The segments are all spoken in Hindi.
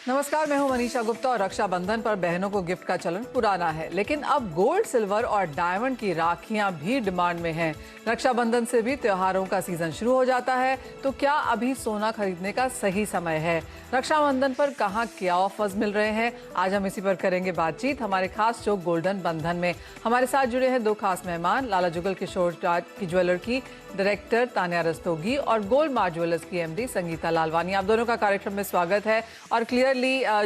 नमस्कार, मैं हूं मनीषा गुप्ता और रक्षाबंधन पर बहनों को गिफ्ट का चलन पुराना है, लेकिन अब गोल्ड, सिल्वर और डायमंड की राखियां भी डिमांड में हैं। रक्षाबंधन से भी त्योहारों का सीजन शुरू हो जाता है, तो क्या अभी सोना खरीदने का सही समय है? रक्षाबंधन पर कहां क्या ऑफर्स मिल रहे हैं, आज हम इसी पर करेंगे बातचीत हमारे खास शो गोल्डन बंधन में। हमारे साथ जुड़े हैं दो खास मेहमान, लाला जुगल किशोर की ज्वेलर की डायरेक्टर तान्या रस्तोगी और गोल्ड मार्ट ज्वेलर्स की एमडी संगीता लालवानी। आप दोनों का कार्यक्रम में स्वागत है। और क्लियरली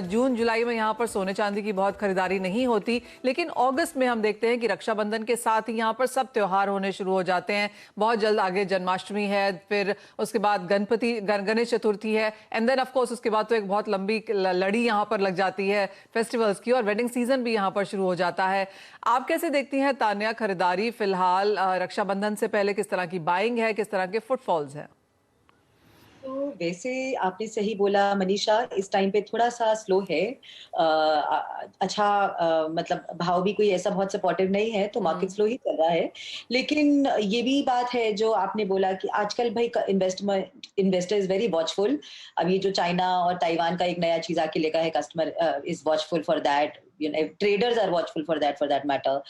जून जुलाई में यहाँ पर सोने चांदी की बहुत खरीदारी नहीं होती, लेकिन अगस्त में हम देखते हैं कि रक्षाबंधन के साथ ही यहाँ पर सब त्योहार होने शुरू हो जाते हैं। बहुत जल्द आगे जन्माष्टमी है, फिर उसके बाद गणेश चतुर्थी है, एंड देन ऑफ कोर्स उसके बाद तो एक बहुत लंबी लड़ी यहाँ पर लग जाती है फेस्टिवल्स की, और वेडिंग सीजन भी यहाँ पर शुरू हो जाता है। आप कैसे देखती हैं तान्या, खरीदारी फिलहाल रक्षाबंधन से पहले किस तरह की बाइंग है, किस तरह के फुटफॉल्स हैं? तो वैसे आपने सही बोला मनीषा, इस टाइम पे थोड़ा सा स्लो है। अच्छा, मतलब भाव भी कोई ऐसा बहुत सपोर्टिव नहीं है, तो मार्केट स्लो ही चल रहा है। लेकिन ये भी बात है जो आपने बोला कि आजकल भाई इन्वेस्टर इज वेरी वॉचफुल। अब ये जो चाइना और ताइवान का एक नया चीज आके लेकर है, customer is watchful for that, traders are watchful for that matter.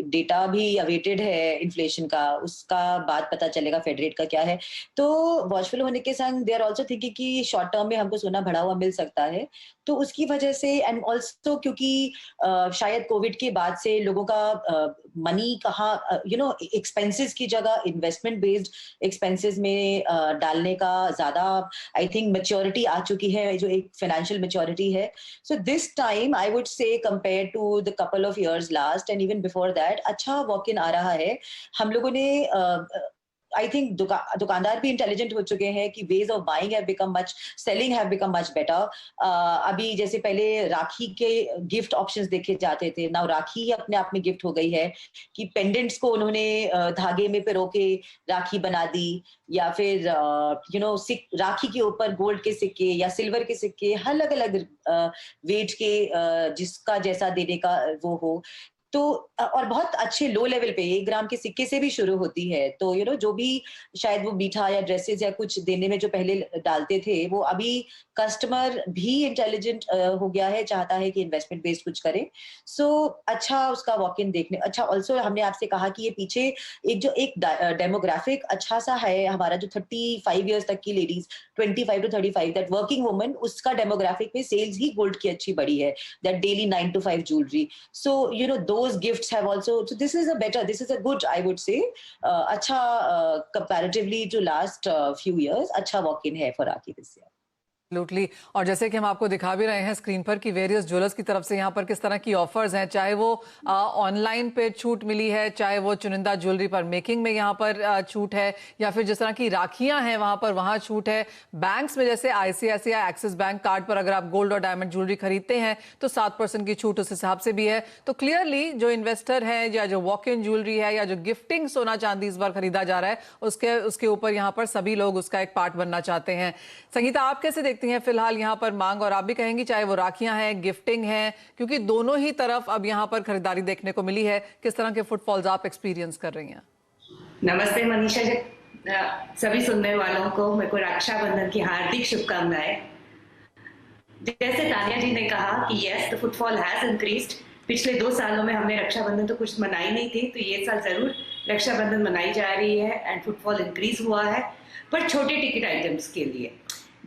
Data भी अवेटेड है इन्फ्लेशन का, उसका बात पता चलेगा फेड रेट का क्या है। तो वॉचफुल होने के संग दे आर ऑल्सो थिंकिंग कि शॉर्ट टर्म में हमको सोना बढ़ा हुआ मिल सकता है, तो उसकी वजह से एंड ऑल्सो क्योंकि शायद कोविड के बाद से लोगों का मनी कहाँ एक्सपेंसेस की जगह इन्वेस्टमेंट बेस्ड एक्सपेंसेस में डालने का ज्यादा आई थिंक मेच्योरिटी आ चुकी है, जो एक फाइनेंशियल मेच्योरिटी है। So this time I would say compare to the couple of years last and even before that अच्छा वॉक इन आ रहा है। हम लोगों ने आई थिंक दुकानदार भी इंटेलिजेंट हो चुके हैं कि ways of buying have become much, selling have become much better. अभी जैसे पहले राखी के गिफ्ट ऑप्शंस देखे जाते थे, नाउ राखी ही अपने आप में गिफ्ट हो गई है कि पेंडेंट्स को उन्होंने धागे में पिरो के राखी बना दी, या फिर राखी के ऊपर गोल्ड के सिक्के या सिल्वर के सिक्के अलग अलग वेट के, जिसका जैसा देने का वो हो। तो और बहुत अच्छे लो लेवल पे 1 ग्राम के सिक्के से भी शुरू होती है। तो जो भी शायद वो मीठा या ड्रेसेस या कुछ देने में जो पहले डालते थे, वो अभी कस्टमर भी इंटेलिजेंट हो गया है, चाहता है कि इन्वेस्टमेंट बेस्ड कुछ करे। सो अच्छा उसका वॉक इन देखने अच्छा। ऑल्सो हमने आपसे कहा कि ये पीछे एक डेमोग्राफिक अच्छा सा है हमारा, जो 35 ईयर्स तक की ladies, 25 to 35, that working woman, उसका डेमोग्राफिक में सेल्स ही गोल्ड की अच्छी बढ़ी है, that daily 9 to 5 jewellery. So, those gifts have also, so this is a good, I would say, अच्छा, comparatively to last few years, अच्छा walk in है for Rakhi this year. Absolutely. और जैसे कि हम आपको दिखा भी रहे हैं स्क्रीन पर कि वेरियस ज्वेलर्स की तरफ से यहाँ पर किस तरह की ऑफर्स हैं, चाहे वो ऑनलाइन पे छूट मिली है, चाहे वो चुनिंदा ज्वेलरी पर मेकिंग में यहाँ पर छूट है, या फिर जिस तरह की राखियां हैं वहाँ छूट है। बैंक्स में जैसे आईसीआईसीआई एक्सिस बैंक कार्ड पर अगर आप गोल्ड और डायमंड ज्वेलरी खरीदते हैं तो 7% की छूट उस हिसाब से भी है। तो क्लियरली जो इन्वेस्टर है या जो वॉक इन ज्वेलरी है या जो गिफ्टिंग सोना चांदी इस बार खरीदा जा रहा है, उसके ऊपर यहाँ पर सभी लोग उसका एक पार्ट बनना चाहते हैं। संगीता, आप कैसे देखती हैं फिलहाल यहाँ पर मांग, और आप भी कहेंगी चाहे वो राखियां हैं, गिफ्टिंग है, क्योंकि दोनों ही तरफ अब यहाँ पर खरीदारी देखने को मिली है, किस तरह के फुटफॉल्स आप एक्सपीरियंस कर रही हैं? नमस्ते मनीषा जी, सभी सुनने वालों को मेरे को रक्षाबंधन की हार्दिक शुभकामनाएं। जैसे तान्या जी ने कहा कि yes, the footfall has increased. पिछले 2 सालों में हमने रक्षाबंधन तो कुछ मनाई नहीं थी, तो ये साल जरूर रक्षाबंधन मनाई जा रही है एंड फुटफॉल इंक्रीज हुआ है, पर छोटे टिकट आइटम्स के लिए,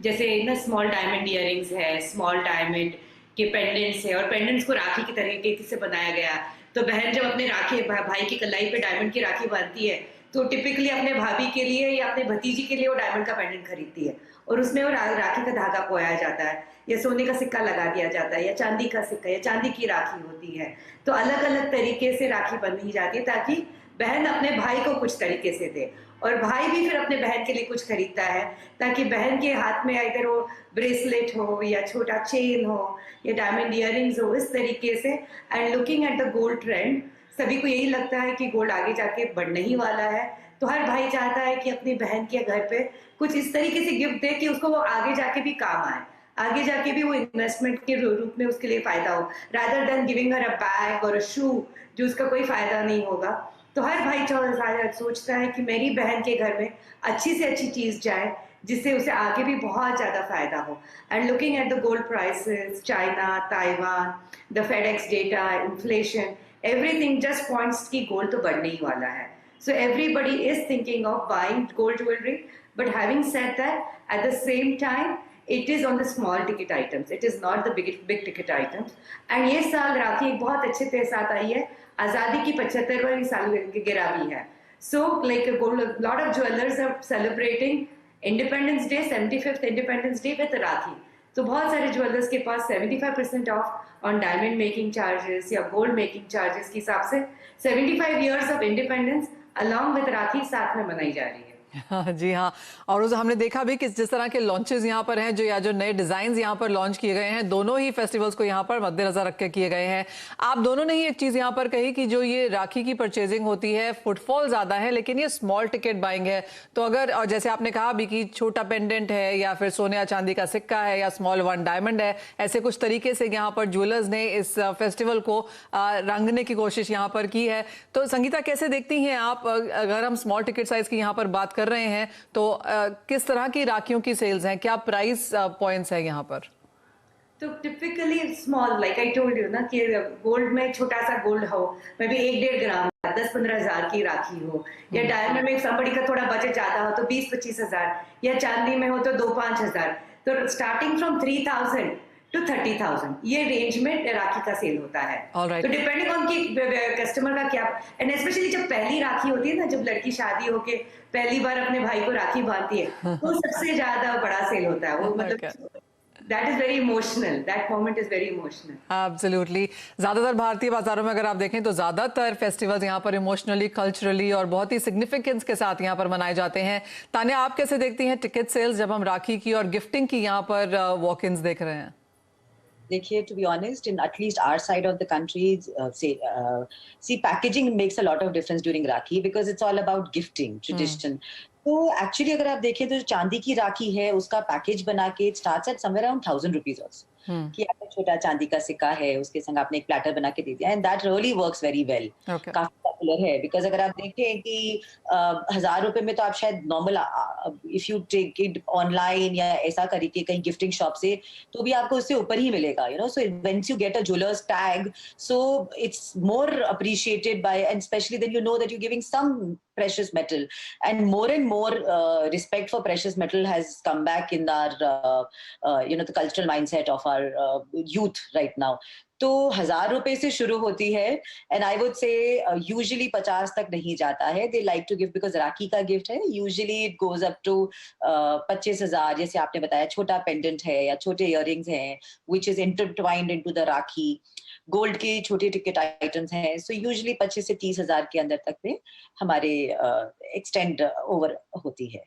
जैसे ना स्मॉल डायमंड इयररिंग्स है, स्मॉल डायमंड के पेंडेंट्स है, और पेंडेंट्स को राखी की तरीके से बनाया गया। तो बहन जब अपने भाई की कलाई पे डायमंड की राखी बांधती है, तो टिपिकली अपने भाभी के लिए या अपने भतीजी के लिए वो डायमंड का पेंडेंट खरीदती है, और उसमें वो राखी का धागा पोया जाता है, या सोने का सिक्का लगा दिया जाता है, या चांदी का सिक्का, या चांदी की राखी होती है। तो अलग अलग तरीके से राखी बंधी जाती है ताकि बहन अपने भाई को कुछ तरीके से दे, और भाई भी फिर अपने बहन के लिए कुछ खरीदता है ताकि बहन के हाथ में इधर वो ब्रेसलेट हो, या छोटा चेन हो, या डायमंड इयररिंग्स हो, इस तरीके से। And looking at the gold trend, सभी को यही लगता है कि गोल्ड आगे जाके बढ़ने ही वाला है, तो हर भाई चाहता है कि अपनी बहन के घर पे कुछ इस तरीके से गिफ्ट दे कि उसको वो आगे जाके भी काम आए, आगे जाके भी वो इन्वेस्टमेंट के रूप में उसके लिए फायदा हो, रादर देन गिविंग हर अ बैग और अ शू जो उसका कोई फायदा नहीं होगा। तो हर भाई सोचता है कि मेरी बहन के घर में अच्छी से अच्छी चीज जाए, जिससे उसे आगे भी बहुत ज़्यादा फायदा हो. And looking at the gold prices, China, Taiwan, the FedEx data, inflation, everything just points की गोल्ड तो बढ़ने ही वाला है. So everybody is thinking of buying gold jewelry, but having said that, at the same time, it is on the small ticket items. It is not the big ticket items. And ये साल राखी एक बहुत अच्छे के साथ आई है. आज़ादी की 75वीं सालगिरह भी है. So like a lot of jewelers are celebrating Independence Day, 75th Independence Day with राखी. तो बहुत सारे ज्वेलर्स के पास 75% off on diamond making charges या गोल्ड मेकिंग चार्जेस के हिसाब से 75 years of independence along with Rakhi साथ में मनाई जा रही है. हाँ, जी हाँ, और उस हमने देखा भी कि जिस तरह के लॉन्चेस यहाँ पर हैं जो नए डिजाइन यहाँ पर लॉन्च किए गए हैं, दोनों ही फेस्टिवल्स को यहाँ पर मद्देनजर रख के किए गए हैं. आप दोनों ने ही एक चीज यहाँ पर कही कि जो ये राखी की परचेजिंग होती है, फुटफॉल ज्यादा है, लेकिन ये स्मॉल टिकट बाइंग है. तो अगर, और जैसे आपने कहा भी कि छोटा पेंडेंट है या फिर सोने या चांदी का सिक्का है या स्मॉल वन डायमंड है, ऐसे कुछ तरीके से यहाँ पर ज्वेलर्स ने इस फेस्टिवल को रंगने की कोशिश यहाँ पर की है. तो संगीता, कैसे देखती हैं आप, अगर हम स्मॉल टिकट साइज की यहाँ पर बात कर रहे हैं तो किस तरह की राखियों की सेल्स हैं, क्या प्राइस पॉइंट्स है यहाँ पर? तो typically small, like I told you ना, कि गोल्ड में छोटा सा गोल्ड हो, मे बी 1-1.5 ग्राम 10-15 हजार की राखी हो, या डायमंड में समबडी का थोड़ा बजट ज्यादा हो तो 20-25 हजार, या चांदी में हो तो 2-5 हजार. तो स्टार्टिंग फ्रॉम 3,000 to 30,000 ये रेंज में राखी का सेल होता है. Alright. तो डिपेंडिंग ऑन की कस्टमर का क्या, एंड स्पेशली जब पहली राखी होती है ना, जब लड़की शादी होके पहली बार अपने भाई को राखी बांधती है, तो सबसे ज्यादा बड़ा सेल होता है वो. मतलब that is very emotional, that moment is very emotional. Absolutely. ज्यादातर भारतीय बाजारों में अगर आप देखें तो ज्यादातर फेस्टिवल्स यहाँ पर इमोशनली, कल्चरली और बहुत ही सिग्निफिकेंस के साथ यहाँ पर मनाए जाते हैं. तान्या, आप कैसे देखती हैं टिकट सेल्स जब हम राखी की और गिफ्टिंग की यहाँ पर वॉक-इन्स देख रहे हैं? देखिए, to be honest, in at least our side of the country, see, packaging makes a lot of difference during Rakhi because it's all about gifting tradition. तो एक्चुअली अगर आप देखें तो जो चांदी की राखी है उसका पैकेज बना के it starts at somewhere around 1,000 rupees also, कि आपने छोटा चांदी का सिक्का है उसके संग आपने एक प्लेटर बना के दे दिया, and that really works very well. काफी पॉपुलर है बिकॉज अगर आप देखें कि 1,000 रुपए में तो आप शायद normal, if you take it online या ऐसा करके कहीं गिफ्टिंग शॉप से, तो भी आपको उससे ऊपर ही मिलेगा, you know. So when's you get a jewellers tag, so it's more appreciated by, and specially then you know that you giving some precious metal, and more respect for precious metal has come back in our the cultural mindset of our youth right now. तो 1,000 रुपए से शुरू होती है, and I would say usually 50 तक नहीं जाता है. They like to give because Rakhi का गिफ्ट है, usually it goes up to 25,000. जैसे आपने बताया छोटा पेंडेंट है या छोटे इयररिंग्स हैं which is intertwined into the rakhi. Gold के छोटे टिकट आइटम्स हैं, सो यूजुअली 25 से 30 हजार के अंदर तक में हमारे एक्सटेंड ओवर होती है.